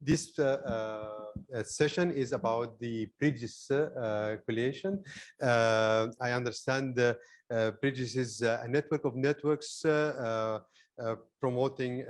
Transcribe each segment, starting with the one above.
This session is about the BRIDGES Coalition. I understand BRIDGES is a network of networks promoting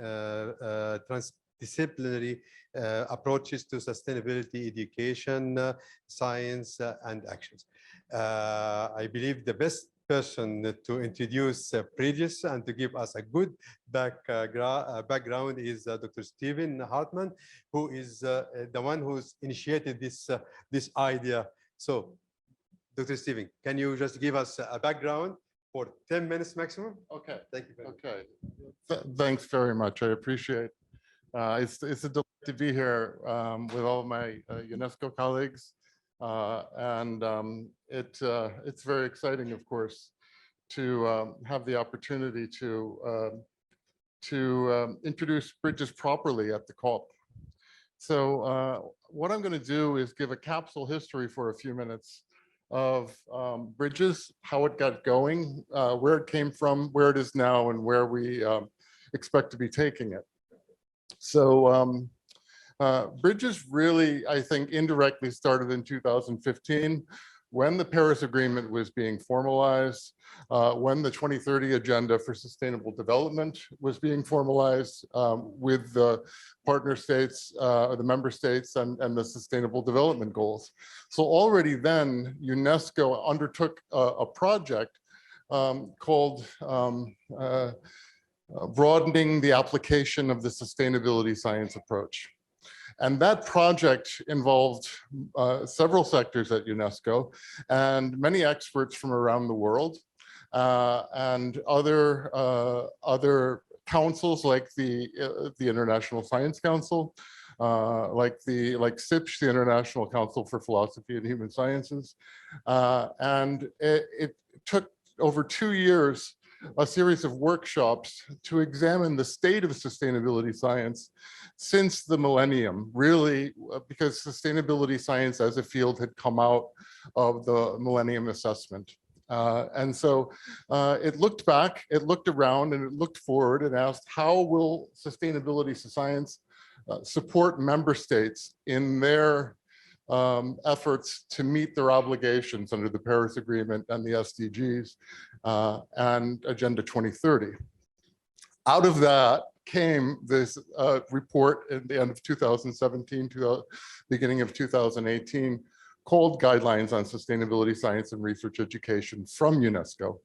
transdisciplinary approaches to sustainability, education, science, and actions. I believe the best person to introduce BRIDGES and to give us a good background is Dr. Stephen Hartman, who is the one who's initiated this idea. So, Dr. Stephen, can you just give us a background for 10 minutes maximum? Okay. Thank you very much. Okay. Thanks very much. I appreciate it's a delight to be here with all of my UNESCO colleagues. It's very exciting, of course, to have the opportunity to introduce BRIDGES properly at the COP. So what I'm going to do is give a capsule history for a few minutes of BRIDGES, how it got going, where it came from, where it is now, and where we expect to be taking it. So BRIDGES really, I think, indirectly started in 2015 when the Paris Agreement was being formalized, when the 2030 Agenda for Sustainable Development was being formalized with the partner states, the member states, and the Sustainable Development Goals. So already then, UNESCO undertook a project called Broadening the Application of the Sustainability Science Approach. And that project involved several sectors at UNESCO and many experts from around the world and other councils like the International Science Council, like CIPSH, the International Council for Philosophy and Human Sciences. And it took over 2 years a series of workshops to examine the state of sustainability science since the millennium, really, because sustainability science as a field had come out of the Millennium Assessment. And so it looked back, it looked around, and it looked forward and asked, how will sustainability science support member states in their efforts to meet their obligations under the Paris Agreement and the SDGs and Agenda 2030. Out of that came this report at the end of 2017 to the beginning of 2018 called Guidelines on Sustainability Science and Research Education from UNESCO.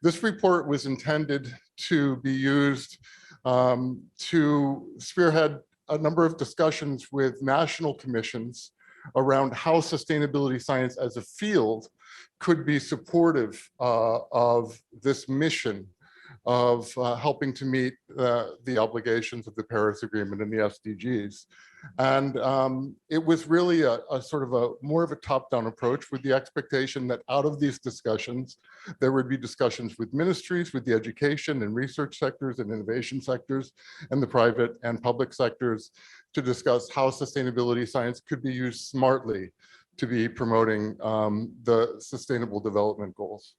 This report was intended to be used to spearhead a number of discussions with national commissions around how sustainability science as a field could be supportive of this mission of helping to meet the obligations of the Paris Agreement and the SDGs. And it was really a sort of a more of a top-down approach with the expectation that out of these discussions, there would be discussions with ministries, with the education and research sectors and innovation sectors, and the private and public sectors to discuss how sustainability science could be used smartly to be promoting the Sustainable Development Goals.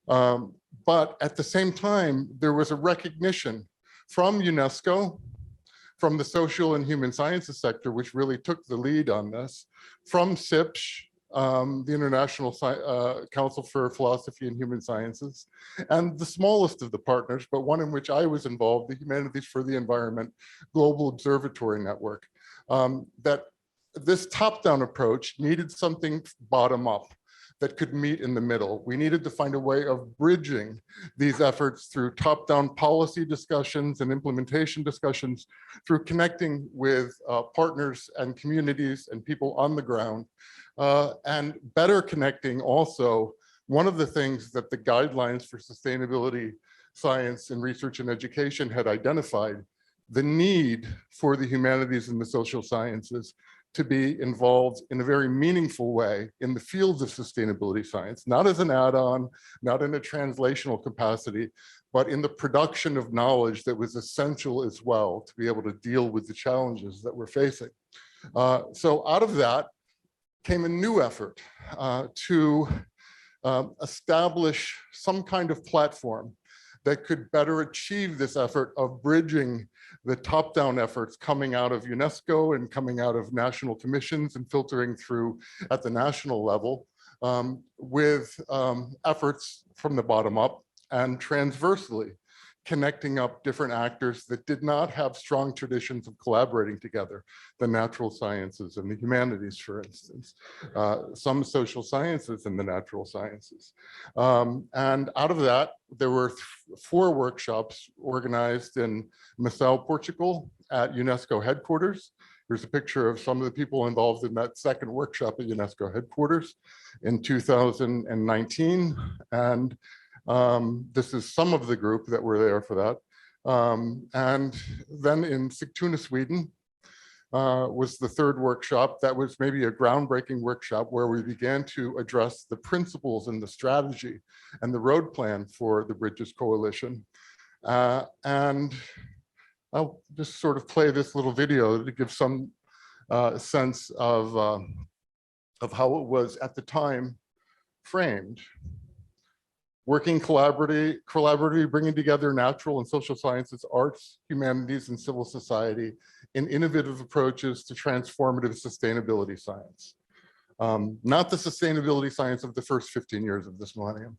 But at the same time, there was a recognition from UNESCO, from the social and human sciences sector, which really took the lead on this, from CIPSH, the International Council for Philosophy and Human Sciences, and the smallest of the partners, but one in which I was involved, the Humanities for the Environment Global Observatory Network, that this top-down approach needed something bottom-up that could meet in the middle. We needed to find a way of bridging these efforts through top-down policy discussions and implementation discussions, through connecting with partners and communities and people on the ground, and better connecting also. One of the things that the Guidelines for Sustainability Science and Research and Education had identified, the need for the humanities and the social sciences to be involved in a very meaningful way in the fields of sustainability science, not as an add-on, not in a translational capacity, but in the production of knowledge that was essential as well to be able to deal with the challenges that we're facing. So out of that came a new effort to establish some kind of platform that could better achieve this effort of bridging the top-down efforts coming out of UNESCO and coming out of national commissions and filtering through at the national level with efforts from the bottom up and transversely connecting up different actors that did not have strong traditions of collaborating together, the natural sciences and the humanities, for instance, some social sciences and the natural sciences. And out of that, there were 4 workshops organized in Macau, Portugal at UNESCO headquarters. Here's a picture of some of the people involved in that second workshop at UNESCO headquarters in 2019. And this is some of the group that were there for that. And then in Sigtuna, Sweden, was the third workshop. That was maybe a groundbreaking workshop where we began to address the principles and the strategy and the road plan for the BRIDGES Coalition. And I'll just sort of play this little video to give some sense of how it was at the time framed. Working collaboratively, bringing together natural and social sciences, arts, humanities, and civil society in innovative approaches to transformative sustainability science. Not the sustainability science of the first 15 years of this millennium,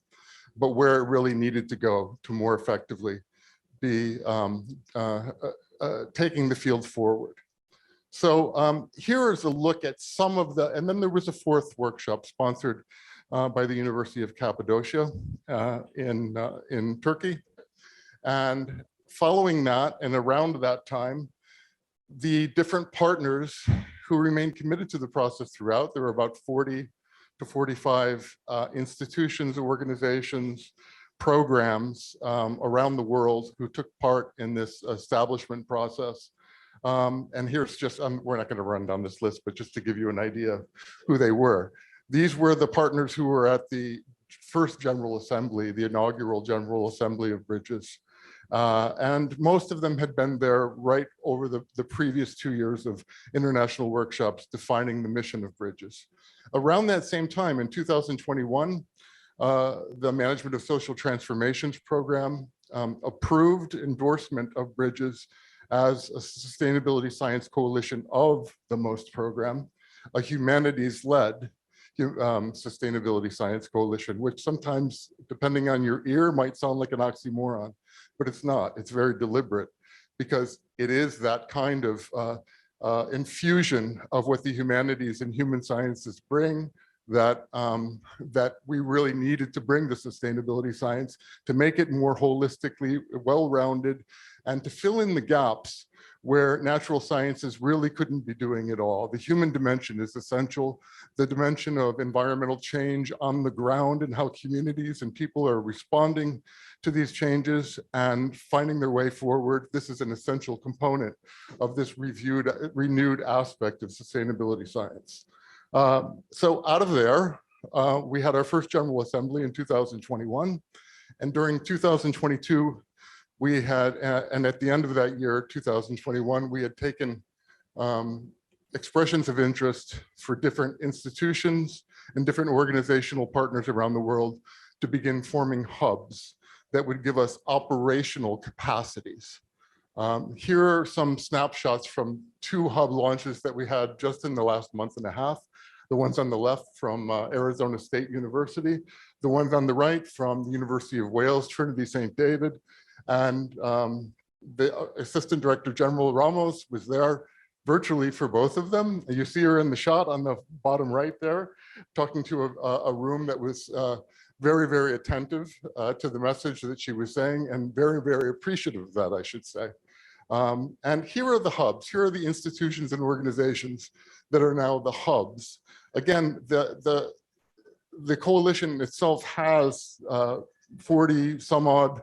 but where it really needed to go to more effectively be taking the field forward. So here is a look at some of the, and then there was a 4th workshop sponsored by the University of Cappadocia in Turkey. And following that and around that time, the different partners who remained committed to the process throughout, there were about 40 to 45 institutions, organizations, programs around the world who took part in this establishment process. And here's just, we're not going to run down this list, but just to give you an idea of who they were. These were the partners who were at the first General Assembly, the inaugural General Assembly of BRIDGES. And most of them had been there right over the previous 2 years of international workshops defining the mission of BRIDGES. Around that same time, in 2021, the Management of Social Transformations program approved endorsement of BRIDGES as a sustainability science coalition of the MOST program, a humanities-led sustainability science coalition, which sometimes, depending on your ear, might sound like an oxymoron, but it's not. It's very deliberate because it is that kind of infusion of what the humanities and human sciences bring that we really needed to bring the sustainability science to make it more holistically well-rounded and to fill in the gaps where natural sciences really couldn't be doing it all. The human dimension is essential. The dimension of environmental change on the ground and how communities and people are responding to these changes and finding their way forward. This is an essential component of this renewed aspect of sustainability science. So out of there, we had our first General Assembly in 2021. And during 2022, we had, and at the end of that year, 2021, we had taken expressions of interest for different institutions and different organizational partners around the world to begin forming hubs that would give us operational capacities. Here are some snapshots from 2 hub launches that we had just in the last month and a half. The ones on the left from Arizona State University, the ones on the right from the University of Wales, Trinity St. David, and the Assistant Director General Ramos was there virtually for both of them. You see her in the shot on the bottom right there, talking to a room that was very, very attentive to the message that she was saying and very, very appreciative of that, I should say. And here are the hubs. Here are the institutions and organizations that are now the hubs. Again, the coalition itself has 40 some odd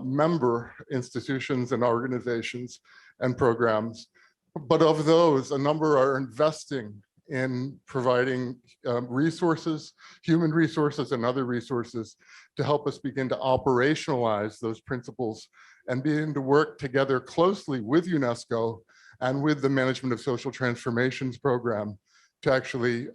member institutions and organizations and programs. But of those, a number are investing in providing resources, human resources and other resources to help us begin to operationalize those principles and begin to work together closely with UNESCO and with the Management of Social Transformations program to actually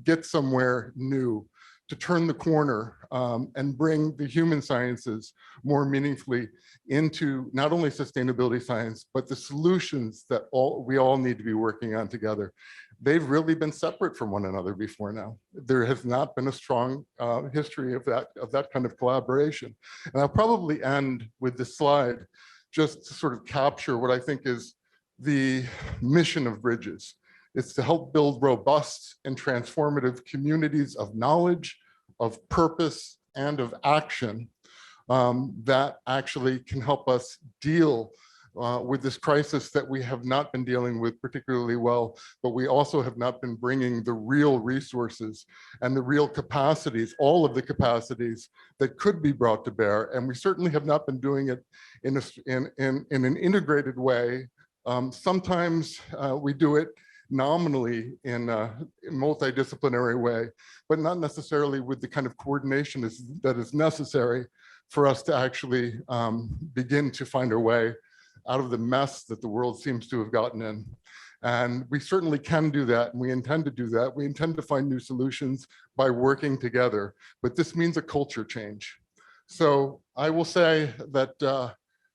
get somewhere new to turn the corner and bring the human sciences more meaningfully into not only sustainability science, but the solutions that we all need to be working on together. They've really been separate from one another before now. There has not been a strong history of that kind of collaboration. And I'll probably end with this slide just to sort of capture what I think is the mission of Bridges. It's to help build robust and transformative communities of knowledge, of purpose, and of action that actually can help us deal with this crisis that we have not been dealing with particularly well, but we also have not been bringing the real resources and the real capacities, all of the capacities that could be brought to bear. And we certainly have not been doing it in an integrated way. Sometimes we do it nominally in a multidisciplinary way, but not necessarily with the kind of coordination that is necessary for us to actually begin to find our way out of the mess that the world seems to have gotten in. And we certainly can do that, and we intend to do that. We intend to find new solutions by working together, but this means a culture change. So I will say that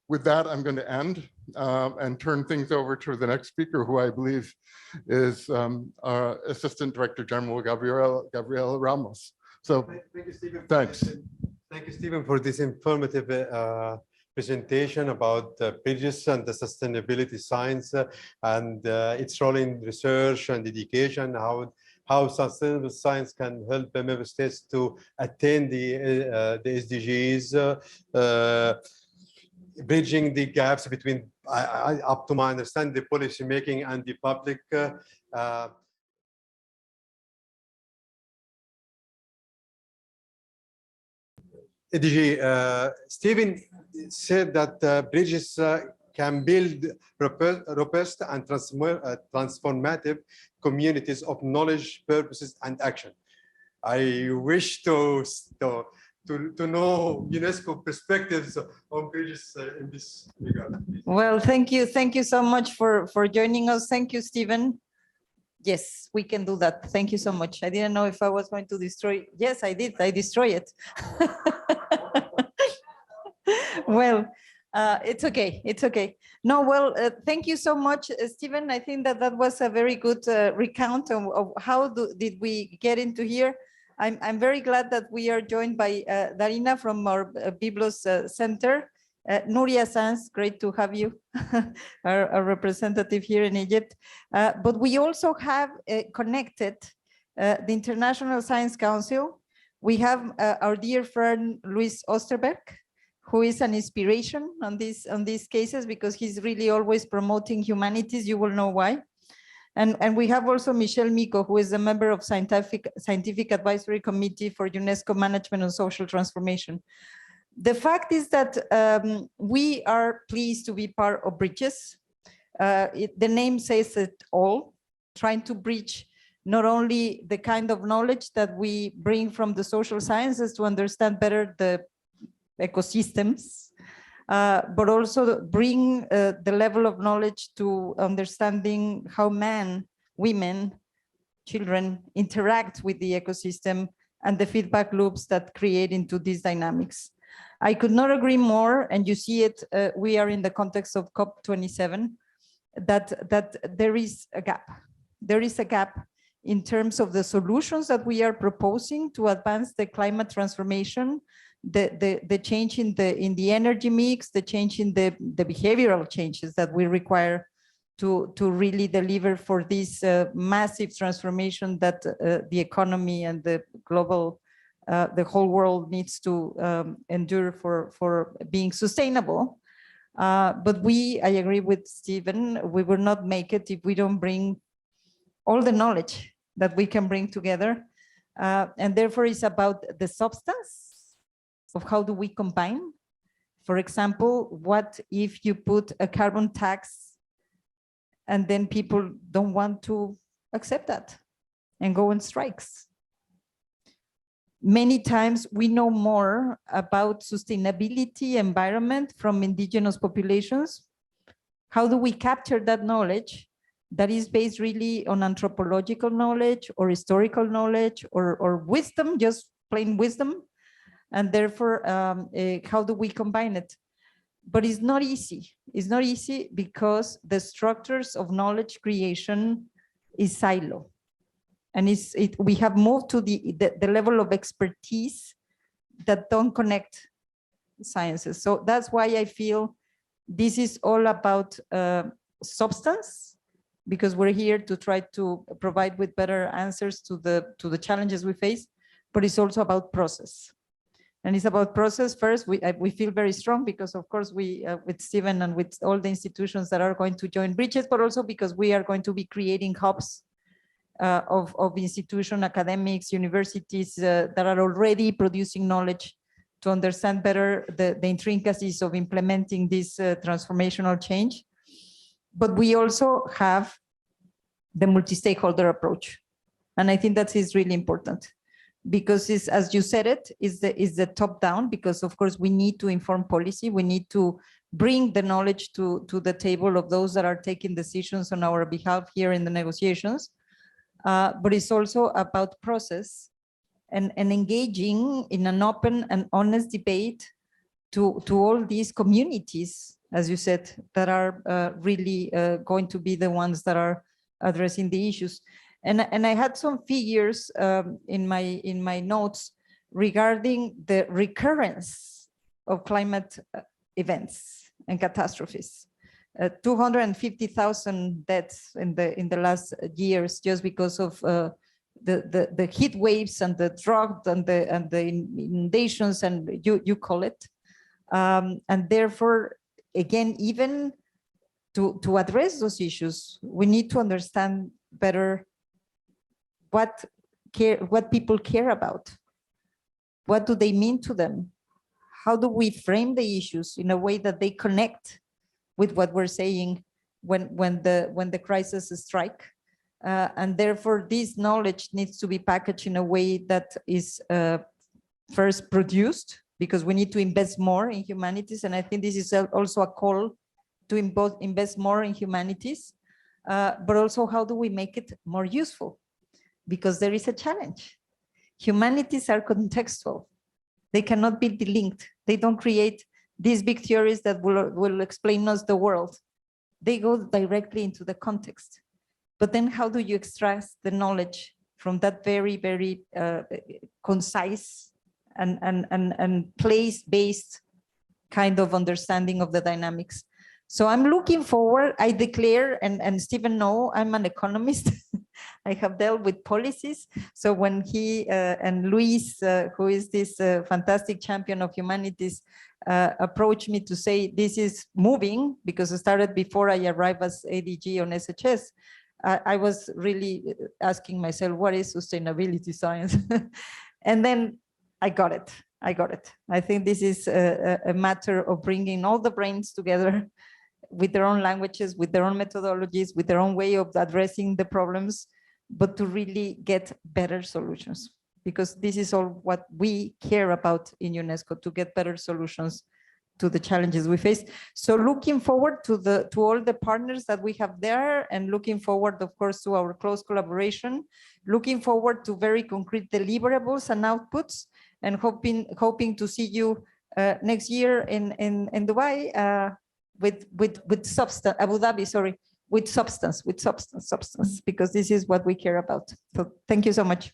with that, I'm going to end and turn things over to the next speaker, who I believe is our Assistant Director General, Gabriela Ramos. So thank you, Stephen. Thanks. Thank you, Stephen, for this informative presentation about bridges and the sustainability science and its role in research and education, how sustainable science can help member states to attain the SDGs, bridging the gaps between, up to my understanding, the policy making and the public. Stephen said that bridges can build robust and transformative communities of knowledge, purposes, and action. I wish to know UNESCO perspectives on bridges in this regard. Well, thank you so much for joining us. Thank you, Stephen. Yes, we can do that. Thank you so much. I didn't know if I was going to destroy. Yes, I did. I destroy it. Well, it's okay. It's okay. No, well, thank you so much, Stephen. I think that was a very good recount of how did we get into here. I'm very glad that we are joined by Darina from our Biblos Center. Nuria Sanz, great to have you, our representative here in Egypt. But we also have connected the International Science Council. We have our dear friend Luis Osterberg, who is an inspiration on these cases because he's really always promoting humanities. You will know why. And we have also Michelle Miko, who is a member of Scientific Advisory Committee for UNESCO Management on Social Transformation. The fact is that we are pleased to be part of Bridges. The name says it all, trying to bridge not only the kind of knowledge that we bring from the social sciences to understand better the ecosystems, but also bring the level of knowledge to understanding how men, women, children interact with the ecosystem and the feedback loops that create into these dynamics. I could not agree more, and you see it, we are in the context of COP27, that there is a gap. There is a gap in terms of the solutions that we are proposing to advance the climate transformation, the change in the energy mix, the change in the behavioral changes that we require to really deliver for this massive transformation that the economy and the global the whole world needs to endure for being sustainable. But I agree with Stephen, we will not make it if we don't bring all the knowledge that we can bring together. And therefore it's about the substance of how do we combine. For example, what if you put a carbon tax and then people don't want to accept that and go on strikes? Many times we know more about sustainability environment from indigenous populations. How do we capture that knowledge that is based really on anthropological knowledge or historical knowledge or wisdom just plain wisdom, and therefore, how do we combine it? But it's not easy. It's not easy because the structures of knowledge creation is silo. And we have moved to the level of expertise that don't connect sciences. So that's why I feel this is all about substance, because we're here to try to provide with better answers to the challenges we face, but it's also about process. And it's about process first. We feel very strong because, of course, we with Stephen and with all the institutions that are going to join Bridges, but also because we are going to be creating hubs of institution, academics, universities that are already producing knowledge to understand better the intricacies of implementing this transformational change. But we also have the multi-stakeholder approach. And I think that is really important, because it's, as you said it, is the top down, because of course we need to inform policy. We need to bring the knowledge to the table of those that are taking decisions on our behalf here in the negotiations. But it's also about process and engaging in an open and honest debate to all these communities, as you said, that are really going to be the ones that are addressing the issues. And I had some figures in my notes regarding the recurrence of climate events and catastrophes. 250,000 deaths in the last years just because of the heat waves and the drought and the inundations, and you call it. And therefore, again, even to address those issues, we need to understand better what people care about. What do they mean to them? How do we frame the issues in a way that they connect with what we're saying when the crisis strike? And therefore, this knowledge needs to be packaged in a way that is first produced, because we need to invest more in humanities. And I think this is also a call to invest more in humanities, but also how do we make it more useful? Because there is a challenge. Humanities are contextual. They cannot be delinked. They don't create these big theories that will explain us the world. They go directly into the context. But then how do you extract the knowledge from that very, very concise and place-based kind of understanding of the dynamics? So I'm looking forward. I declare, and Stephen knows, I'm an economist. I have dealt with policies. So when he and Luis, who is this fantastic champion of humanities, approached me to say this is moving, because it started before I arrived as ADG on SHS, I was really asking myself, what is sustainability science? And then I got it. I think this is a matter of bringing all the brains together with their own languages, with their own methodologies, with their own way of addressing the problems, but to really get better solutions, because this is all what we care about in UNESCO, to get better solutions to the challenges we face. So looking forward to all the partners that we have there, and looking forward, of course, to our close collaboration, looking forward to very concrete deliverables and outputs, and hoping to see you next year in Dubai, with substance, Abu Dhabi, sorry, with substance, because this is what we care about. So thank you so much.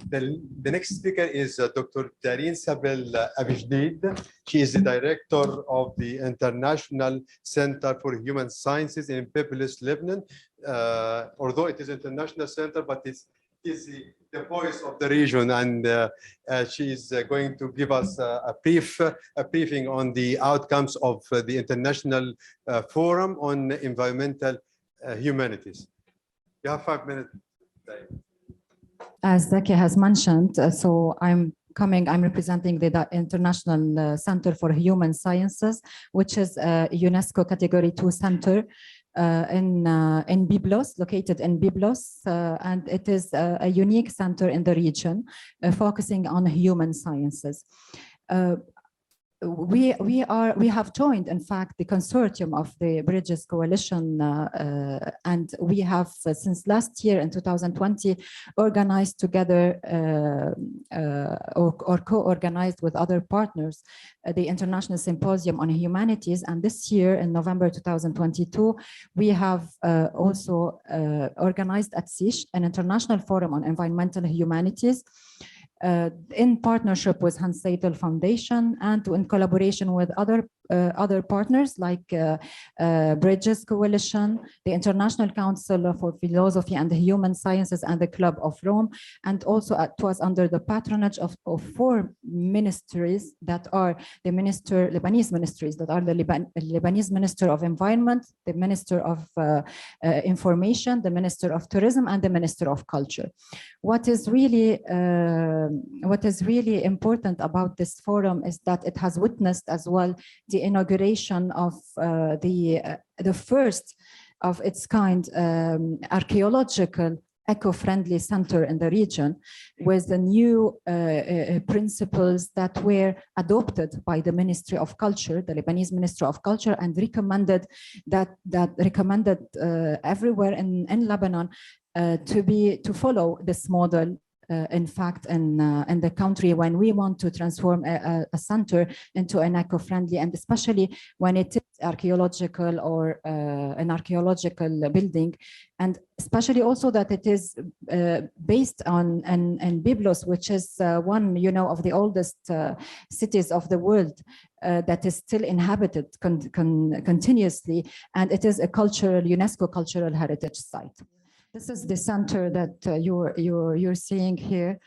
The next speaker is Dr. Darine Sabel Abijdid. She is the director of the International Center for Human Sciences in Byblos, Lebanon. Although it is an international center, but it's the voice of the region, and she is going to give us a briefing on the outcomes of the International Forum on Environmental Humanities. You have 5 minutes. As Zaki has mentioned, so I'm representing the International Center for Human Sciences, which is a UNESCO Category 2 center in Byblos, located in Byblos, and it is a unique center in the region, focusing on human sciences. we have joined, in fact, the consortium of the BRIDGES Coalition, and we have since last year in 2020 organized together or co-organized with other partners the International Symposium on Humanities. And this year in November 2022, we have also organized at CISH an international forum on environmental humanities, in partnership with Hans Seidel Foundation and in collaboration with other partners like BRIDGES Coalition, the International Council for Philosophy and the Human Sciences, and the Club of Rome. And also it was under the patronage of 4 ministries that are the Lebanese ministries, that are the Lebanese Minister of Environment, the Minister of Information, the Minister of Tourism, and the Minister of Culture. What is really important about this forum is that it has witnessed as well the inauguration of the first of its kind archaeological eco-friendly center in the region, with the new principles that were adopted by the Ministry of Culture, the Lebanese Ministry of Culture, and recommended everywhere in Lebanon to follow this model. In fact, in the country, when we want to transform a center into an eco-friendly, and especially when it is archaeological or an archaeological building, and especially also that it is based on Byblos, which is one, of the oldest cities of the world that is still inhabited continuously, and it is a UNESCO cultural heritage site. This is the center that you're seeing here.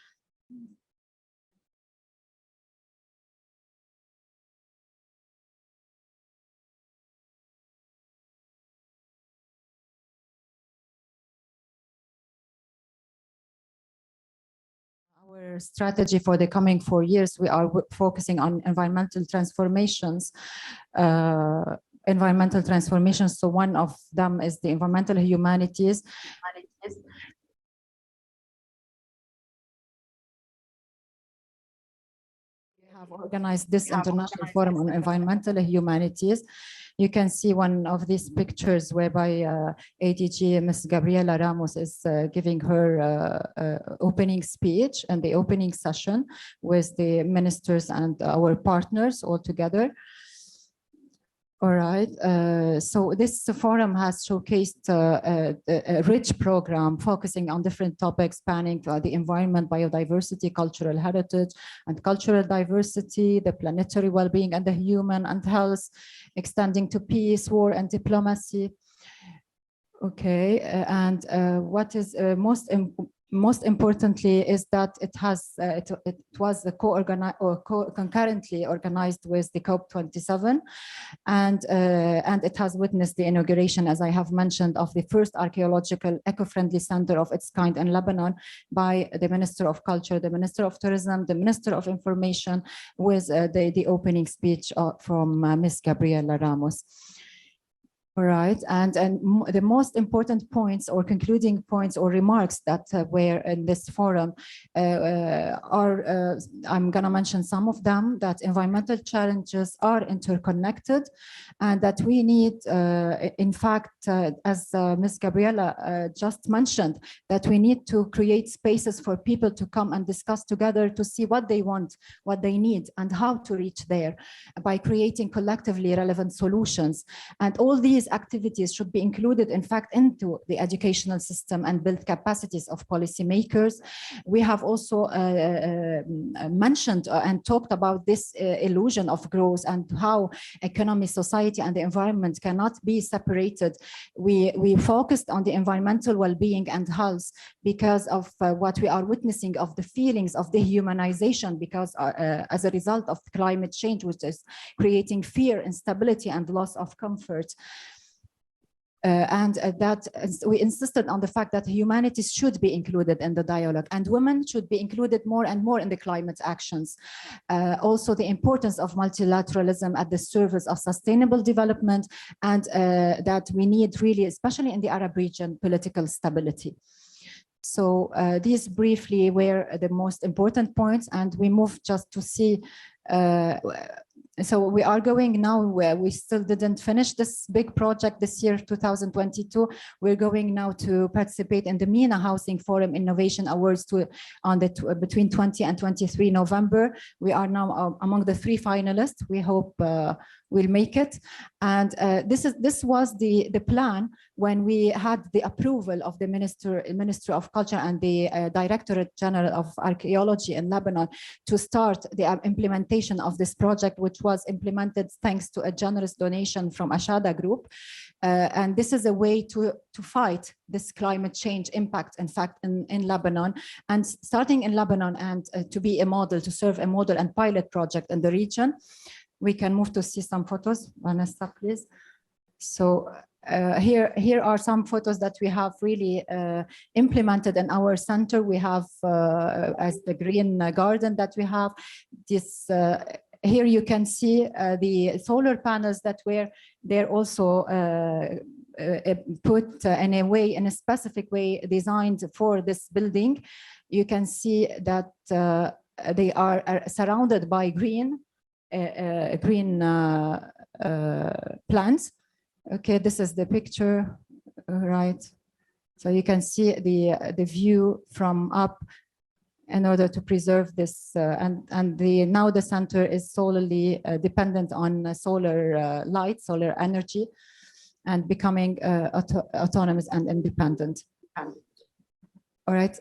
Our strategy for the coming 4 years, we are focusing on environmental transformations. So one of them is the environmental humanities. We have organized this international forum on environmental humanities. You can see one of these pictures whereby ADG Ms. Gabriela Ramos is giving her opening speech and the opening session with the ministers and our partners all together. All right, so this forum has showcased a rich program focusing on different topics spanning the environment, biodiversity, cultural heritage, and cultural diversity, the planetary well-being and the human and health, extending to peace, war, and diplomacy. Okay, and what is most importantly is that it was concurrently organized with the COP27, and it has witnessed the inauguration, as I have mentioned, of the first archaeological eco-friendly center of its kind in Lebanon by the Minister of Culture, the Minister of Tourism, the Minister of Information, with the opening speech from Ms. Gabriela Ramos. All right, and the most important points or concluding points or remarks that were in this forum are, I'm going to mention some of them, that environmental challenges are interconnected, and that we need, in fact, as Ms. Gabriela just mentioned, that we need to create spaces for people to come and discuss together to see what they want, what they need, and how to reach there by creating collectively relevant solutions. And all these activities should be included, in fact, into the educational system and build capacities of policymakers. We have also mentioned and talked about this illusion of growth and how economy, society, and the environment cannot be separated. We focused on the environmental well-being and health because of what we are witnessing of the feelings of dehumanization, because as a result of climate change, which is creating fear, instability, and loss of comfort. That we insisted on the fact that humanities should be included in the dialogue, and women should be included more and more in the climate actions. Also, the importance of multilateralism at the service of sustainable development, and that we need really, especially in the Arab region, political stability. So these briefly were the most important points, and we move just to see So we are going now where we still didn't finish this big project this year, 2022. We're going now to participate in the MENA Housing Forum Innovation Awards between 20 and 23 November. We are now among the 3 finalists. We hope we'll make it. And this was the plan when we had the approval of the Minister of Culture and the Directorate General of Archaeology in Lebanon to start the implementation of this project, which was implemented thanks to a generous donation from Ashada Group. And this is a way to fight this climate change impact, in fact, in Lebanon, and starting in Lebanon and to be a model, to serve a model and pilot project in the region. We can move to see some photos. Vanessa, please. So here are some photos that we have really implemented in our center. We have as the green garden that we have. This here you can see the solar panels that were there also put in a specific way designed for this building. You can see that they are surrounded by green plants. Okay, this is the picture, right? So you can see the view from up in order to preserve this, now the center is solely dependent on solar light, solar energy, and becoming autonomous and independent. All right,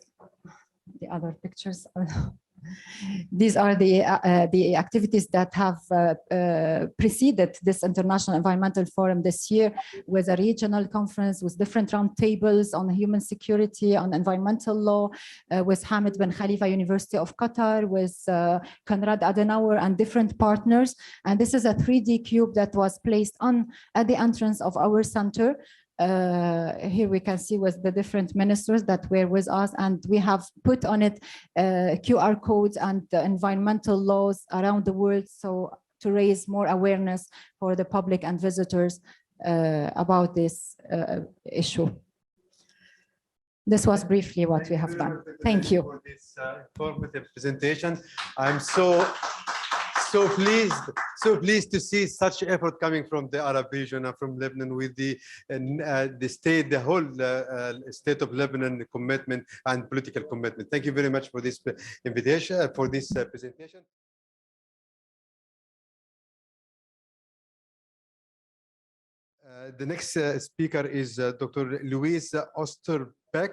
the other pictures. These are the activities that have preceded this International Environmental Forum this year, with a regional conference with different roundtables on human security, on environmental law, with Hamid bin Khalifa University of Qatar, with Konrad Adenauer and different partners. And this is a 3D cube that was placed at the entrance of our center. Here we can see with the different ministers that were with us, and we have put on it QR codes and environmental laws around the world, so to raise more awareness for the public and visitors about this issue. This was briefly what we have done. Thank you for this informative presentation. I'm so pleased to see such effort coming from the Arab region and from Lebanon, with the whole state of Lebanon commitment and political commitment. Thank you very much for this invitation, for this presentation. The next speaker is Dr. Louise Osterbeck,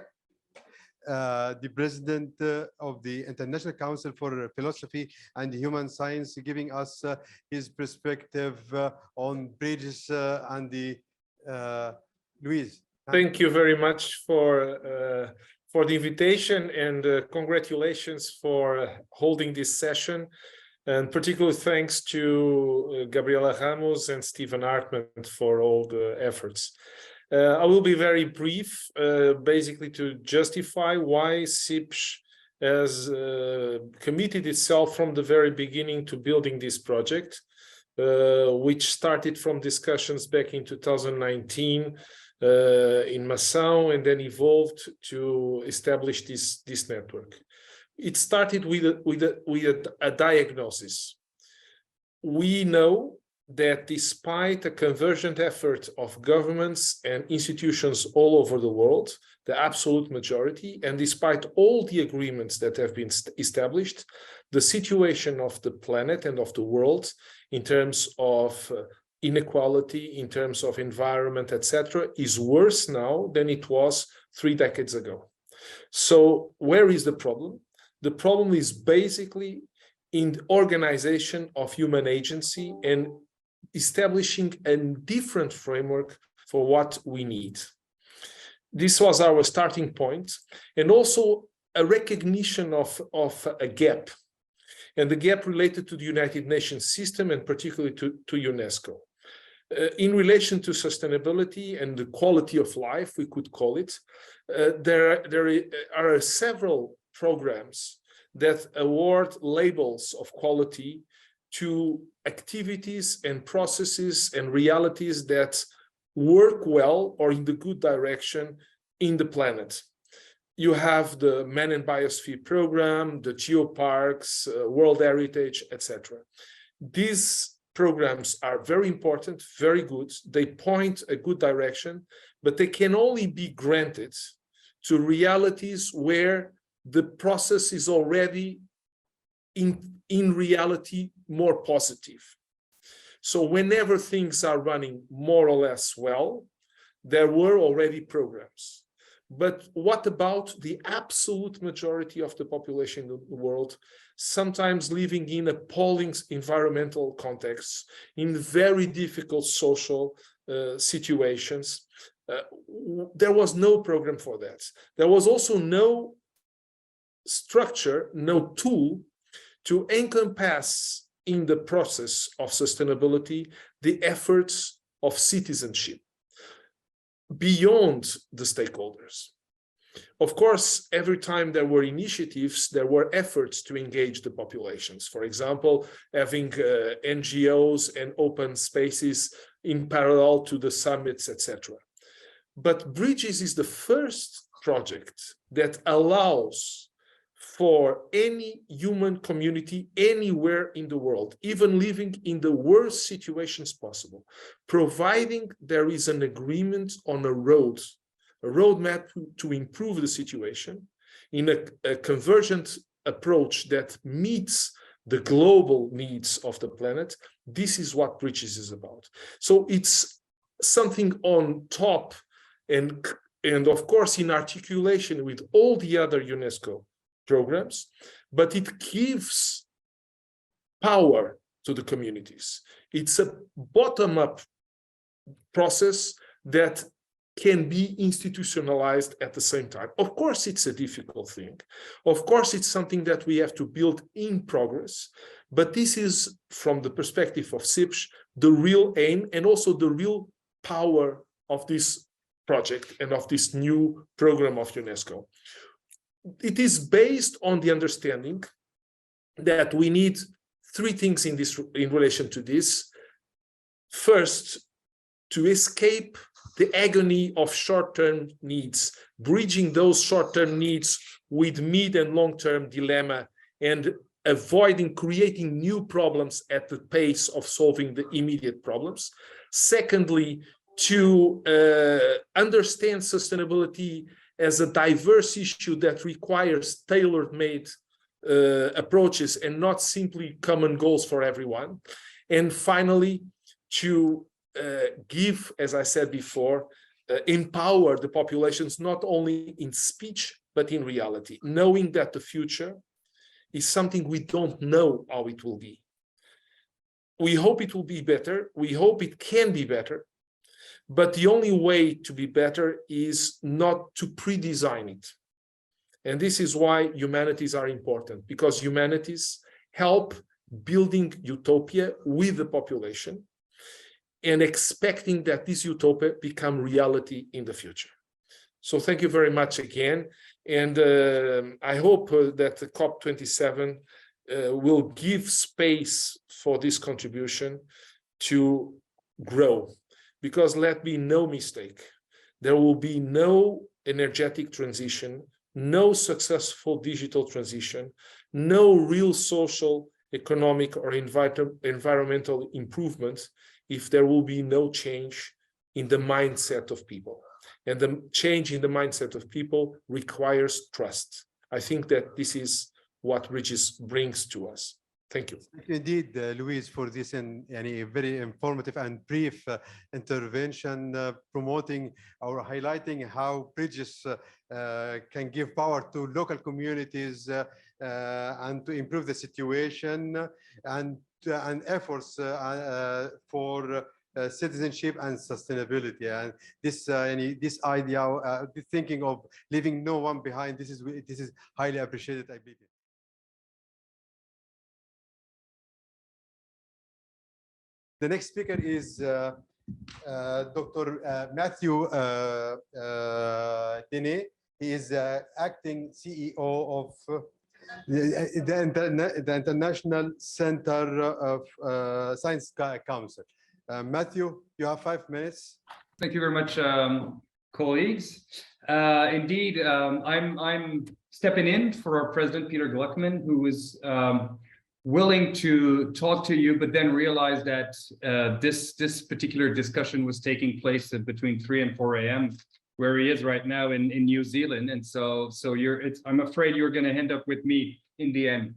the president of the International Council for Philosophy and Human Science, giving us his perspective on bridges and the Louise. Thank you very much for the invitation, and congratulations for holding this session. And particular thanks to Gabriela Ramos and Stephen Hartman for all the efforts. I will be very brief, basically to justify why CIPSH has committed itself from the very beginning to building this project, which started from discussions back in 2019 in Massão, and then evolved to establish this network. It started with a diagnosis. We know that despite a convergent effort of governments and institutions all over the world, the absolute majority, and despite all the agreements that have been established, the situation of the planet and of the world in terms of inequality, in terms of environment, etc., is worse now than it was 3 decades ago. So where is the problem? The problem is basically in the organization of human agency and establishing a different framework for what we need. This was our starting point, and also a recognition of a gap, and the gap related to the United Nations system, and particularly to UNESCO. In relation to sustainability and the quality of life, we could call it, there are several programs that award labels of quality to activities and processes and realities that work well or in the good direction in the planet. You have the Man and Biosphere program, the geoparks, World Heritage, etc. These programs are very important, very good. They point a good direction, but they can only be granted to realities where the process is already in reality more positive. So whenever things are running more or less well, there were already programs. But what about the absolute majority of the population in the world, sometimes living in appalling environmental contexts, in very difficult social situations? There was no program for that. There was also no structure, no tool to encompass in the process of sustainability the efforts of citizenship beyond the stakeholders. Of course, every time there were initiatives, there were efforts to engage the populations. For example, having NGOs and open spaces in parallel to the summits, etc. But BRIDGES is the first project that allows for any human community anywhere in the world, even living in the worst situations possible, providing there is an agreement on a roadmap to improve the situation in a convergent approach that meets the global needs of the planet. This is what BRIDGES is about. So it's something on top and of course in articulation with all the other UNESCO programs, but it gives power to the communities. It's a bottom-up process that can be institutionalized at the same time. Of course, it's a difficult thing. Of course, it's something that we have to build in progress, but this is, from the perspective of CIPSH, the real aim and also the real power of this project and of this new program of UNESCO. It is based on the understanding that we need three things in relation to this. First, to escape the agony of short-term needs, bridging those short-term needs with mid and long-term dilemma and avoiding creating new problems at the pace of solving the immediate problems. Secondly, to understand sustainability as a diverse issue that requires tailor-made approaches and not simply common goals for everyone. And finally, to give, as I said before, empower the populations not only in speech, but in reality, knowing that the future is something we don't know how it will be. We hope it will be better. We hope it can be better. But the only way to be better is not to pre-design it. And this is why humanities are important, because humanities help building utopia with the population and expecting that this utopia become reality in the future. So thank you very much again. And I hope that the COP27 will give space for this contribution to grow. Because let be no mistake, there will be no energetic transition, no successful digital transition, no real social, economic, or environmental improvements if there will be no change in the mindset of people. And the change in the mindset of people requires trust. I think that this is what BRIDGES brings to us. Thank you. Thank you indeed, Luis, for this very informative and brief intervention, promoting or highlighting how BRIDGES can give power to local communities and to improve the situation and efforts for citizenship and sustainability. And this idea, thinking of leaving no one behind, this is highly appreciated, I believe. The next speaker is Dr. Matthew Dene. He is acting CEO of the International Center of Science Council. Matthew, you have 5 minutes. Thank you very much, colleagues. Indeed, I'm stepping in for our President Peter Gluckman, who is willing to talk to you, but then realized that this particular discussion was taking place at between 3 and 4 a.m. where he is right now in New Zealand, and so I'm afraid you're going to end up with me in the end.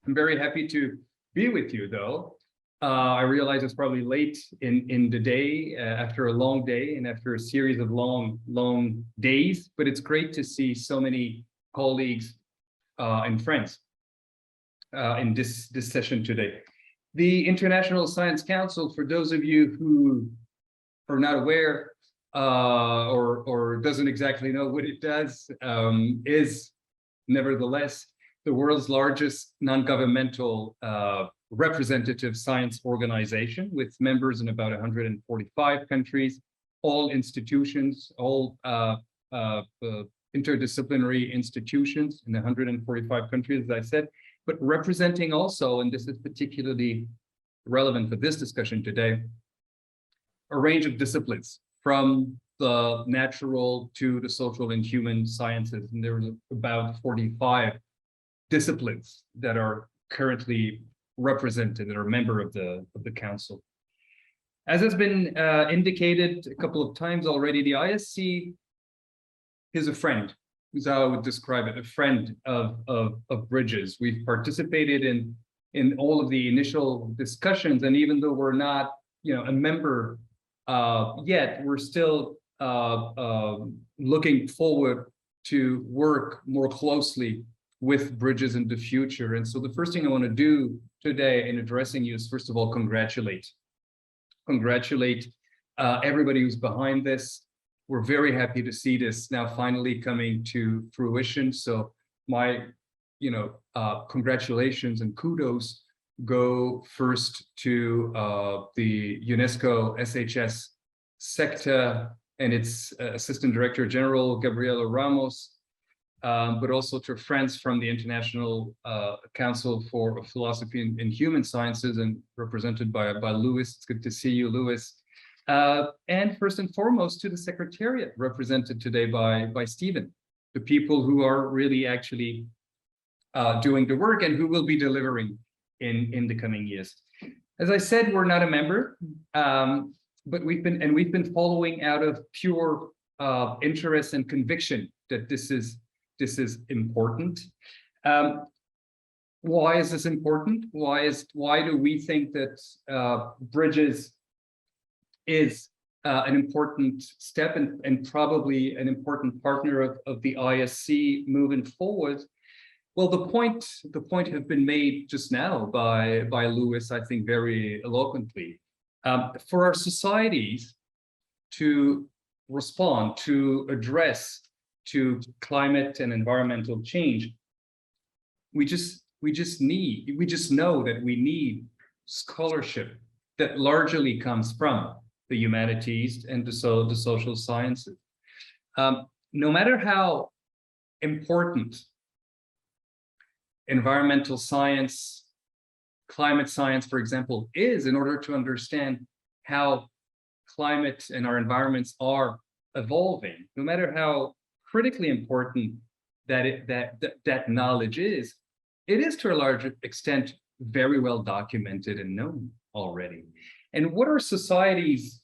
I'm very happy to be with you, though. I realize it's probably late in the day after a long day and after a series of long days, but it's great to see so many colleagues and friends in this session today. The International Science Council, for those of you who are not aware or doesn't exactly know what it does, is nevertheless the world's largest non-governmental representative science organization with members in about 145 countries, all institutions, all interdisciplinary institutions in 145 countries, as I said, but representing also, and this is particularly relevant for this discussion today, a range of disciplines from the natural to the social and human sciences. And there are about 45 disciplines that are currently represented, that are a member of the council. As has been indicated a couple of times already, the ISC is a friend, is how I would describe it, a friend of BRIDGES. We've participated in all of the initial discussions, and even though we're not, a member yet, we're still looking forward to work more closely with BRIDGES in the future. And so the first thing I want to do today in addressing you is, first of all, congratulate everybody who's behind this. We're very happy to see this now finally coming to fruition. So my, congratulations and kudos go first to the UNESCO SHS sector and its Assistant Director General, Gabriela Ramos, but also to friends from the International Council for Philosophy and Human Sciences, and represented by Louis. It's good to see you, Louis. And first and foremost to the Secretariat, represented today by Stephen, the people who are really actually doing the work and who will be delivering in the coming years. As I said, we're not a member, but we've been following out of pure interest and conviction that this is important. Why is this important? Why do we think that BRIDGES is an important step and probably an important partner of the ISC moving forward? Well, the point have been made just now by Louis, I think, very eloquently. For our societies to respond, to address to climate and environmental change, we just know that we need scholarship that largely comes from the humanities and the social sciences. No matter how important environmental science, climate science, for example, is in order to understand how climate and our environments are evolving, no matter how critically important that knowledge is, it is to a large extent very well documented and known already. And what our societies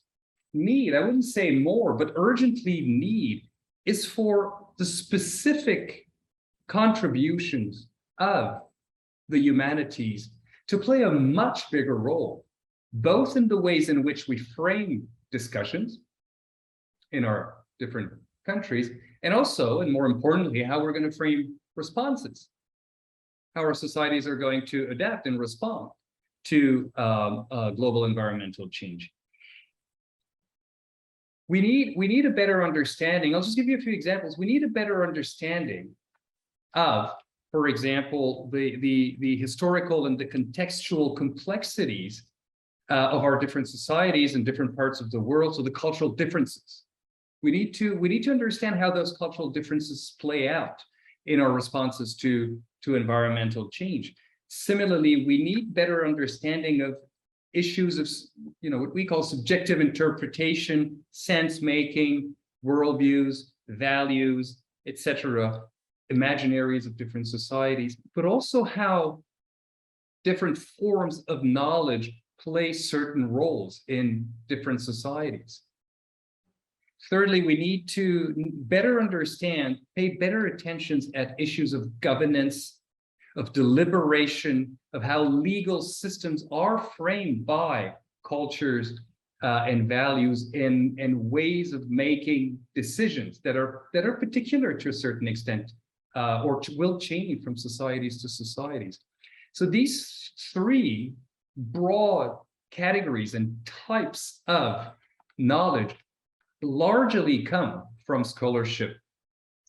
need, I wouldn't say more, but urgently need, is for the specific contributions of the humanities to play a much bigger role, both in the ways in which we frame discussions in our different countries, and also, and more importantly, how we're going to frame responses, how our societies are going to adapt and respond to global environmental change. We need a better understanding. I'll just give you a few examples. We need a better understanding of, for example, the historical and the contextual complexities of our different societies in different parts of the world, so the cultural differences. We need to understand how those cultural differences play out in our responses to environmental change. Similarly, we need better understanding of issues of, what we call subjective interpretation, sense-making, worldviews, values, etc., imaginaries of different societies, but also how different forms of knowledge play certain roles in different societies. Thirdly, we need to better understand, pay better attention at issues of governance, of deliberation, of how legal systems are framed by cultures and values and ways of making decisions that are particular to a certain extent, or will change from societies to societies. So these three broad categories and types of knowledge largely come from scholarship,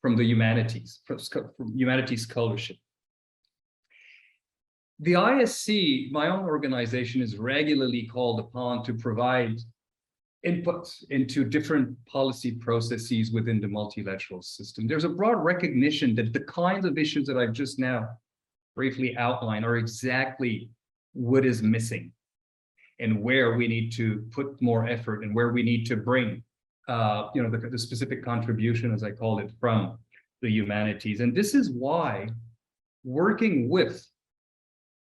from the humanities, from humanities scholarship. The ISC, my own organization, is regularly called upon to provide inputs into different policy processes within the multilateral system. There's a broad recognition that the kinds of issues that I've just now briefly outlined are exactly what is missing and where we need to put more effort and where we need to bring the specific contribution, as I call it, from the humanities. And this is why working with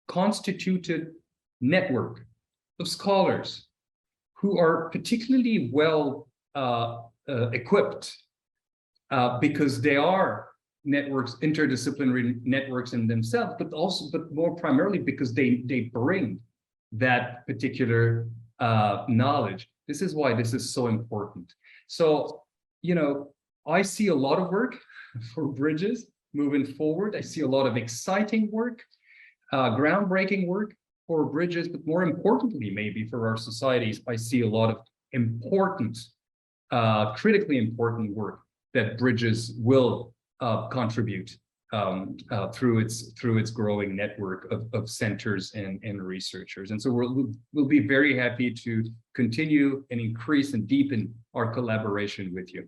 constituted network of scholars who are particularly well equipped because they are networks, interdisciplinary networks in themselves, but more primarily because they bring that particular knowledge. This is why this is so important. So, I see a lot of work for Bridges moving forward. I see a lot of exciting work, groundbreaking work for Bridges, but more importantly, maybe for our societies, I see a lot of important, critically important work that Bridges will contribute through its growing network of centers and researchers. And so we'll be very happy to continue and increase and deepen our collaboration with you.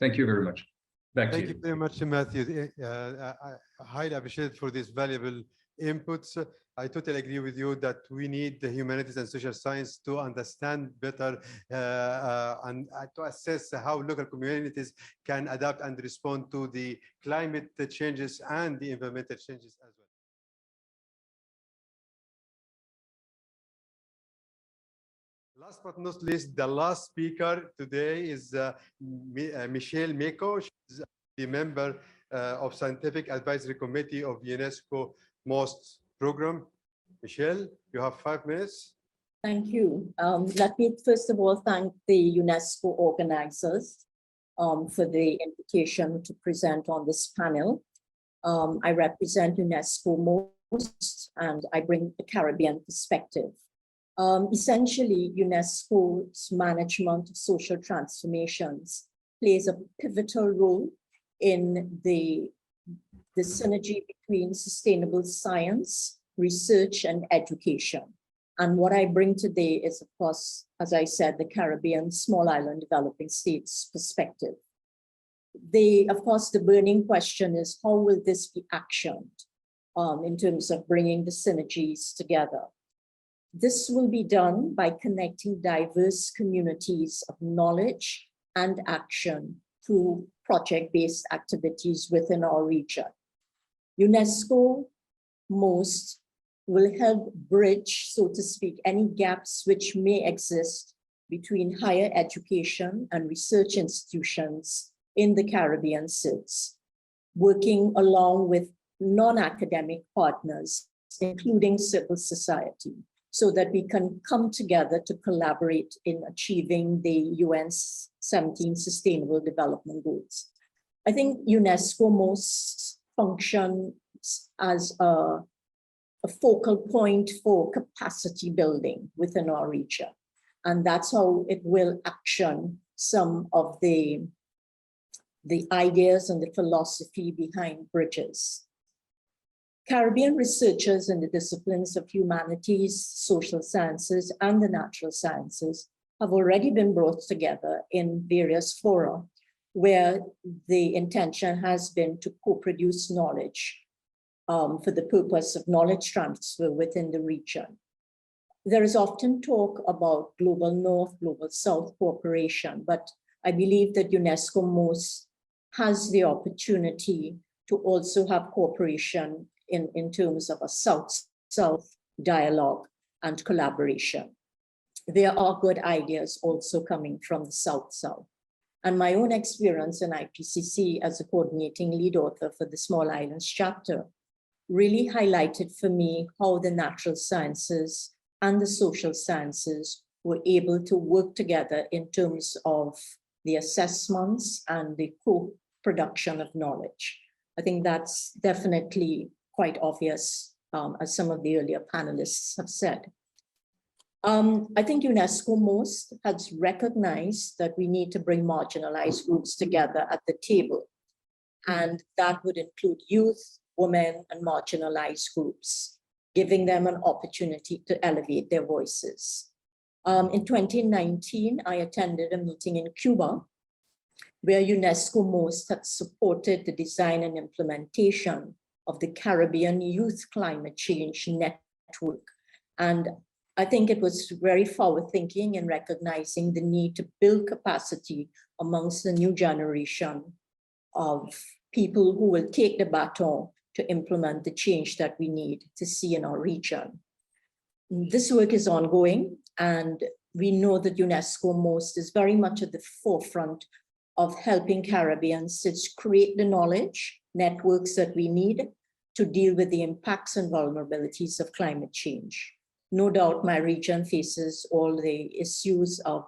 Thank you very much. Back to you. Thank you very much, Matthew. I highly appreciate for these valuable inputs. I totally agree with you that we need the humanities and social science to understand better and to assess how local communities can adapt and respond to the climate changes and the environmental changes as well. Last but not least, the last speaker today is Michelle Meko. She's the member of Scientific Advisory Committee of UNESCO-MOST program. Michelle, you have 5 minutes. Thank you. Let me first of all thank the UNESCO organizers for the invitation to present on this panel. I represent UNESCO-MOST and I bring the Caribbean perspective. Essentially, UNESCO's management of social transformations plays a pivotal role in the synergy between sustainable science, research, and education. And what I bring today is, of course, as I said, the Caribbean small island developing states perspective. Of course, the burning question is, how will this be actioned in terms of bringing the synergies together? This will be done by connecting diverse communities of knowledge and action through project-based activities within our region. UNESCO-MOST will help bridge, so to speak, any gaps which may exist between higher education and research institutions in the Caribbean SIDS, working along with non-academic partners, including civil society, so that we can come together to collaborate in achieving the UN's 17 Sustainable Development Goals. I think UNESCO-MOST functions as a focal point for capacity building within our region. And that's how it will action some of the ideas and the philosophy behind Bridges. Caribbean researchers in the disciplines of humanities, social sciences, and the natural sciences have already been brought together in various fora where the intention has been to co-produce knowledge for the purpose of knowledge transfer within the region. There is often talk about global North, global South cooperation, but I believe that UNESCO-MOST has the opportunity to also have cooperation in terms of a South-South dialogue, and collaboration. There are good ideas also coming from the South-South. And my own experience in IPCC as a coordinating lead author for the Small Islands chapter really highlighted for me how the natural sciences and the social sciences were able to work together in terms of the assessments and the co-production of knowledge. I think that's definitely quite obvious, as some of the earlier panelists have said. I think UNESCO-MOST has recognized that we need to bring marginalized groups together at the table. And that would include youth, women, and marginalized groups, giving them an opportunity to elevate their voices. In 2019, I attended a meeting in Cuba where UNESCO-MOST had supported the design and implementation of the Caribbean Youth Climate Change Network. And I think it was very forward-thinking in recognizing the need to build capacity amongst the new generation of people who will take the baton to implement the change that we need to see in our region. This work is ongoing, and we know that UNESCO-MOST is very much at the forefront of helping Caribbeans to create the knowledge networks that we need to deal with the impacts and vulnerabilities of climate change. No doubt my region faces all the issues of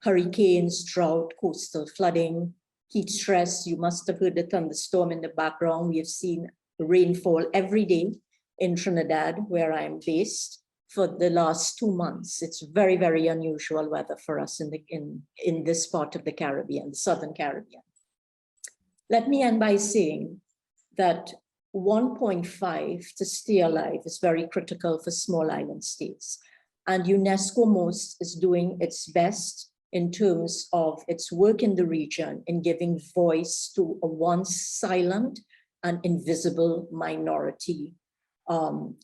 hurricanes, drought, coastal flooding, heat stress. You must have heard the thunderstorm in the background. We have seen rainfall every day in Trinidad, where I am based, for the last 2 months. It's very, very unusual weather for us in this part of the Caribbean, Southern Caribbean. Let me end by saying that 1.5 to stay alive is very critical for small island states. And UNESCO-MOST is doing its best in terms of its work in the region in giving voice to a once silent and invisible minority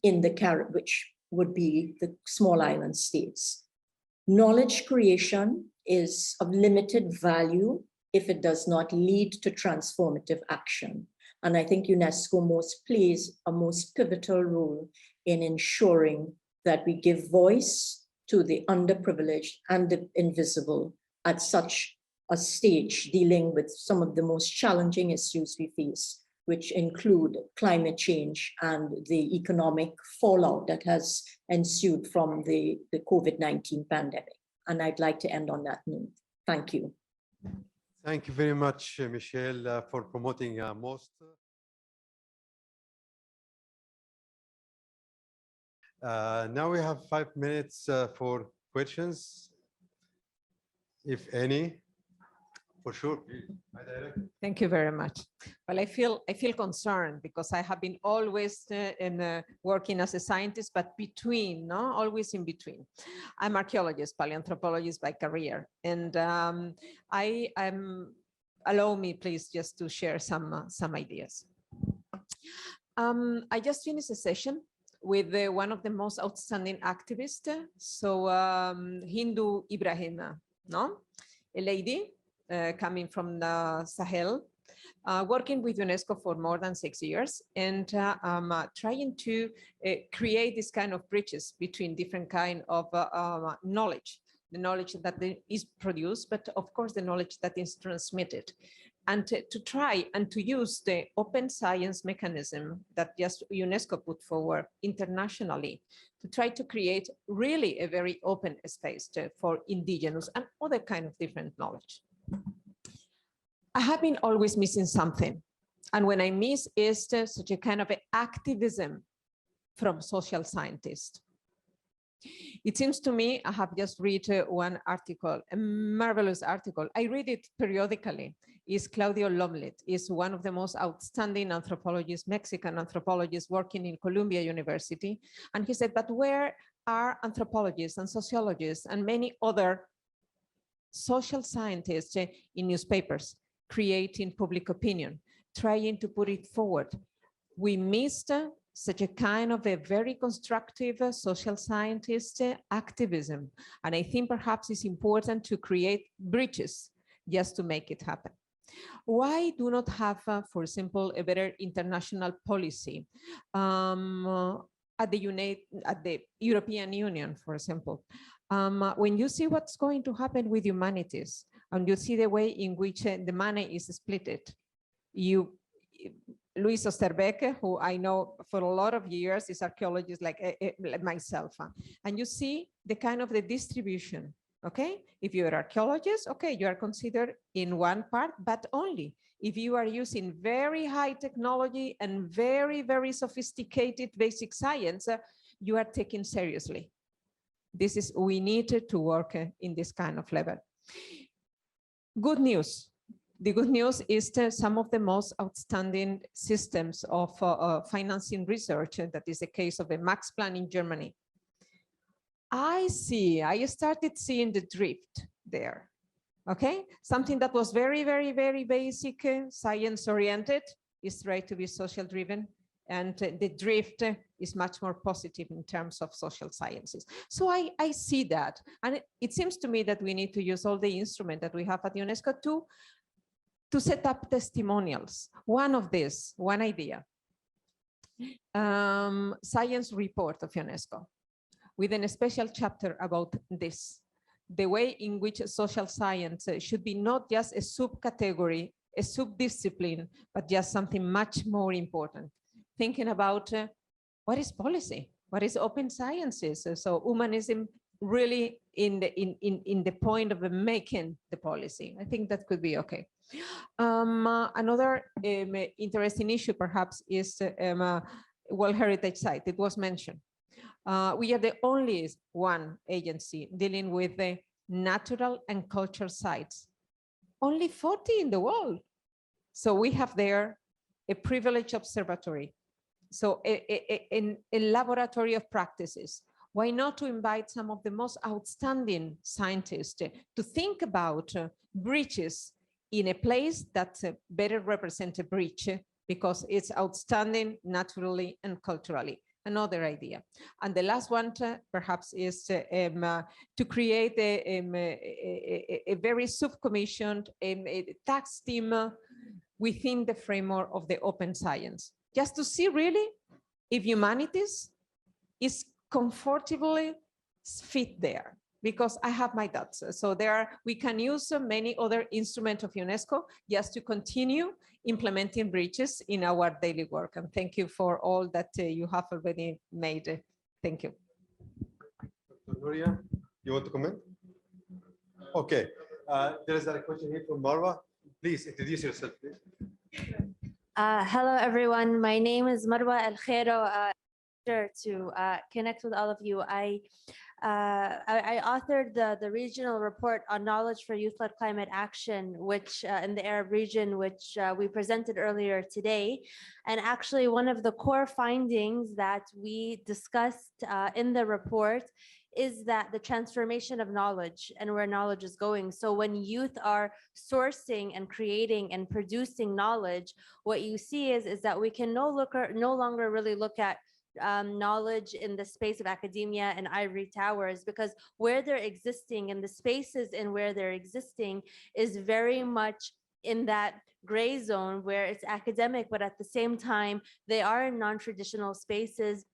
in the Caribbean, which would be the small island states. Knowledge creation is of limited value if it does not lead to transformative action. And I think UNESCO-MOST plays a most pivotal role in ensuring that we give voice to the underprivileged and the invisible at such a stage, dealing with some of the most challenging issues we face, which include climate change and the economic fallout that has ensued from the COVID-19 pandemic. And I'd like to end on that note. Thank you. Thank you very much, Michelle, for promoting MOST. Now we have 5 minutes for questions, if any. For sure. Thank you very much. Well, I feel concerned because I have been always working as a scientist, but between, no, always in between. I'm archaeologist, paleoanthropologist by career, and allow me, please, just to share some ideas. I just finished a session with one of the most outstanding activists, so Hindu Ibrahim, no, a lady. Coming from the Sahel, working with UNESCO for more than 6 years, and trying to create this kind of bridges between different kind of knowledge, the knowledge that is produced, but of course the knowledge that is transmitted, and to try and to use the open science mechanism that just UNESCO put forward internationally to try to create really a very open space for indigenous and other kind of different knowledge. I have been always missing something. And when I miss is such a kind of activism from social scientists. It seems to me, I have just read one article, a marvelous article. I read it periodically. Is Claudio Lomlet, is one of the most outstanding anthropologists, Mexican anthropologists working in Columbia University. And he said, but where are anthropologists and sociologists and many other social scientists in newspapers, creating public opinion, trying to put it forward? We missed such a kind of a very constructive social scientist activism. And I think perhaps it's important to create bridges just to make it happen. Why do not have, for example, a better international policy? at the European Union, for example. When you see what's going to happen with humanities, and you see the way in which the money is split, Luis Osterbeck, who I know for a lot of years, is archaeologist like myself, and you see the kind of the distribution. Okay, if you're an archaeologist, okay, you are considered in one part, but only if you are using very high technology and very, very sophisticated basic science, you are taken seriously. We need to work in this kind of level. Good news. The good news is that some of the most outstanding systems of financing research, that is the case of the Max Plan in Germany. I started seeing the drift there, okay? Something that was very, very, very basic, science-oriented, is tried to be social-driven, and the drift is much more positive in terms of social sciences. So I see that, and it seems to me that we need to use all the instruments that we have at UNESCO to set up testimonials. One idea, science report of UNESCO, with a special chapter about this, the way in which social science should be not just a subcategory, a subdiscipline, but just something much more important. Thinking about what is policy, what is open sciences, so humanism really in the point of making the policy. I think that could be okay. Another interesting issue perhaps is World Heritage Site. It was mentioned. We are the only one agency dealing with the natural and cultural sites. Only 40 in the world. So we have there a privileged observatory. So a laboratory of practices. Why not to invite some of the most outstanding scientists to think about bridges in a place that better represents a bridge because it's outstanding naturally and culturally. Another idea. And the last one perhaps is to create a very subcommissioned tax team within the framework of the open science, just to see really if humanities is comfortably fit there, because I have my doubts. So we can use many other instruments of UNESCO just to continue implementing bridges in our daily work. And thank you for all that you have already made. Thank you. Dr. Nuria, you want to comment? Okay, there is a question here from Marwa. Please introduce yourself, please. Hello, everyone. My name is Marwa El-Khairo. To connect with all of you, I authored the regional report on knowledge for youth-led climate action, which in the Arab region, which we presented earlier today. And actually, one of the core findings that we discussed in the report is that the transformation of knowledge and where knowledge is going. So when youth are sourcing and creating and producing knowledge, what you see is that we can no longer really look at knowledge in the space of academia and ivory towers, because where they're existing and the spaces in where they're existing is very much in that gray zone where it's academic, but at the same time, they are in non-traditional spaces,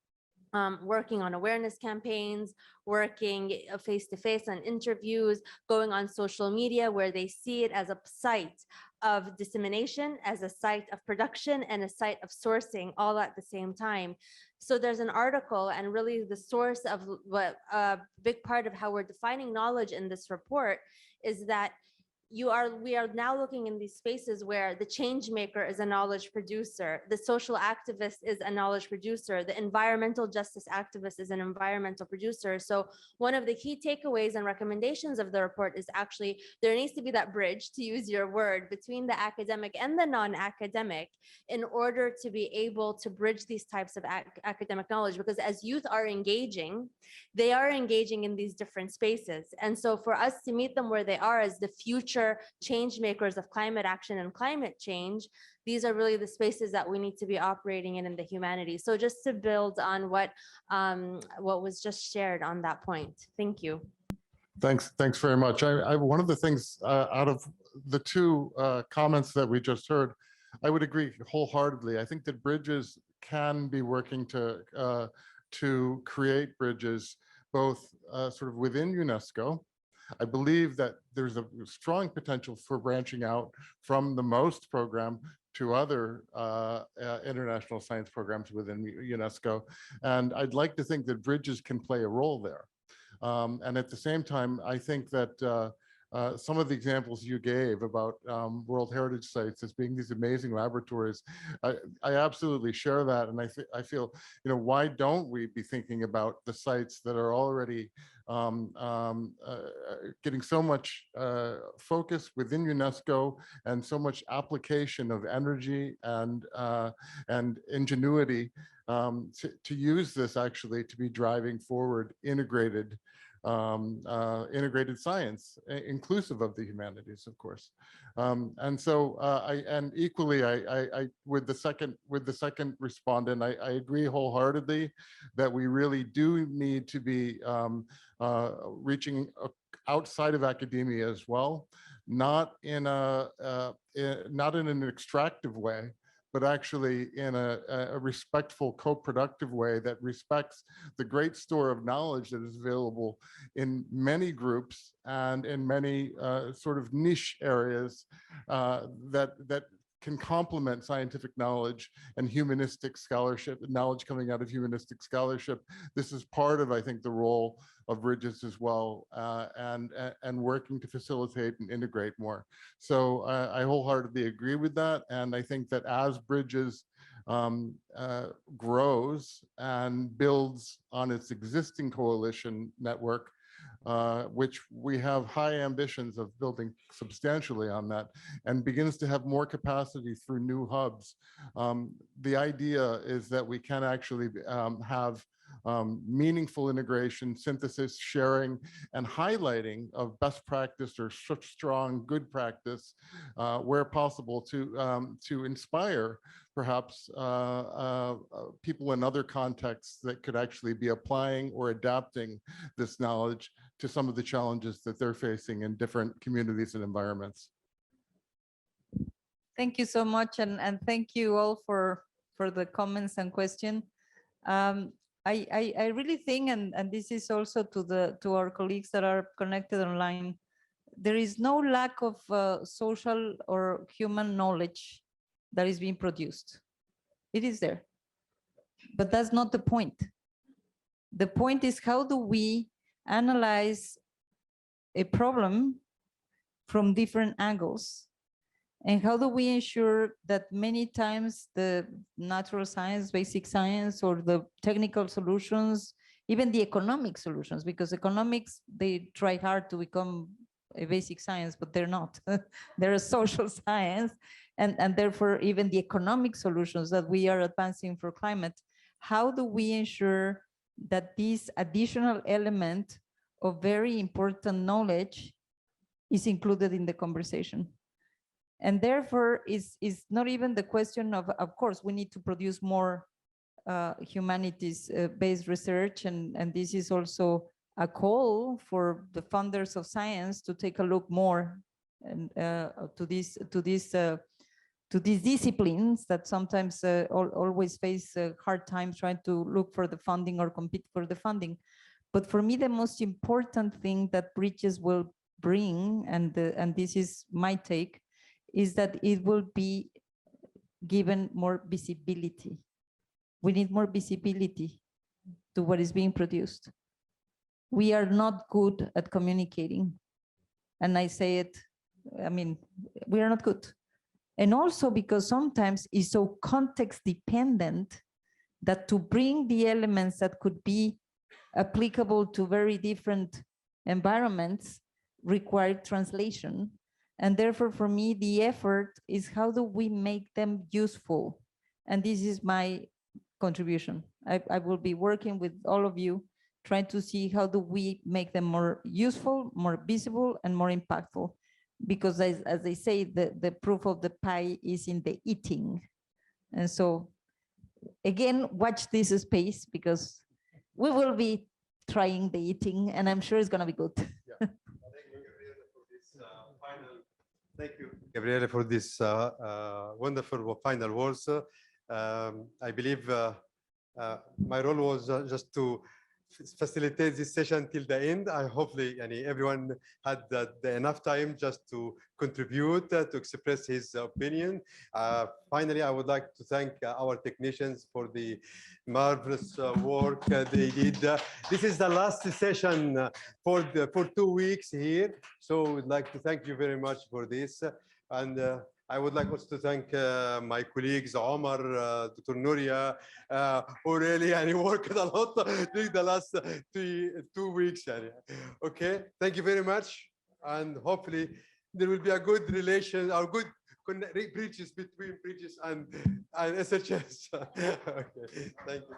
working on awareness campaigns, working face-to-face on interviews, going on social media where they see it as a site of dissemination, as a site of production, and a site of sourcing all at the same time. So there's an article, and really the source of what a big part of how we're defining knowledge in this report is that we are now looking in these spaces where the change maker is a knowledge producer, the social activist is a knowledge producer, the environmental justice activist is an environmental producer. So one of the key takeaways and recommendations of the report is actually there needs to be that bridge, to use your word, between the academic and the non-academic in order to be able to bridge these types of academic knowledge, because as youth are engaging, they are engaging in these different spaces. And so for us to meet them where they are as the future change makers of climate action and climate change, these are really the spaces that we need to be operating in the humanities. So just to build on what was just shared on that point. Thank you. Thanks very much. One of the things out of the two comments that we just heard, I would agree wholeheartedly. I think that bridges can be working to to create bridges both sort of within UNESCO. I believe that there's a strong potential for branching out from the MOST program to other international science programs within UNESCO. And I'd like to think that bridges can play a role there. And at the same time, I think that some of the examples you gave about World Heritage Sites as being these amazing laboratories, I absolutely share that. And I feel, why don't we be thinking about the sites that are already getting so much focus within UNESCO and so much application of energy and ingenuity to use this actually to be driving forward integrated science, inclusive of the humanities, of course. And so, and equally, I with the second respondent, I agree wholeheartedly that we really do need to be reaching outside of academia as well, not in an extractive way, but actually in a respectful, co-productive way that respects the great store of knowledge that is available in many groups and in many sort of niche areas that can complement scientific knowledge and humanistic scholarship, knowledge coming out of humanistic scholarship. This is part of, I think, the role of bridges as well, and working to facilitate and integrate more. So I wholeheartedly agree with that. And I think that as bridges grows and builds on its existing coalition network, which we have high ambitions of building substantially on that, and begins to have more capacity through new hubs. The idea is that we can actually have meaningful integration, synthesis, sharing, and highlighting of best practice or such strong good practice where possible to inspire perhaps people in other contexts that could actually be applying or adapting this knowledge to some of the challenges that they're facing in different communities and environments. Thank you so much, and thank you all for the comments and questions. I really think, and this is also to our colleagues that are connected online, there is no lack of social or human knowledge that is being produced. It is there, but that's not the point. The point is, how do we analyze a problem from different angles? And how do we ensure that many times the natural science, basic science, or the technical solutions, even the economic solutions, because economics, they try hard to become a basic science, but they're not. They're a social science. And therefore, even the economic solutions that we are advancing for climate, how do we ensure that this additional element of very important knowledge is included in the conversation? And therefore, is not even the question of course, we need to produce more humanities-based research, and this is also a call for the funders of science to take a look more and to these disciplines that sometimes always face hard times trying to look for the funding or compete for the funding. But for me, the most important thing that Bridges will bring, and this is my take, is that it will be given more visibility. We need more visibility to what is being produced. We are not good at communicating. And I say it, I mean, we are not good. And also because sometimes it's so context dependent that to bring the elements that could be applicable to very different environments require translation. And therefore, for me, the effort is how do we make them useful? And this is my contribution. I will be working with all of you, trying to see how do we make them more useful, more visible, and more impactful. Because as they say, the proof of the pie is in the eating. And so, again, watch this space, because we will be trying the eating, and I'm sure it's going to be good. Yeah. Thank you, Gabriele, for this wonderful final words. I believe My role was just to facilitate this session till the end. I hopefully everyone had enough time just to contribute, to express his opinion. Finally, I would like to thank our technicians for the marvelous work they did. This is the last session for 2 weeks here. So we'd like to thank you very much for this. And I would like also to thank my colleagues, Omar, Dr. Nuria, who really worked a lot during the last 2 weeks. Okay, thank you very much. And hopefully there will be a good relation, or good bridges between BRIDGES and SHS. Okay, thank you.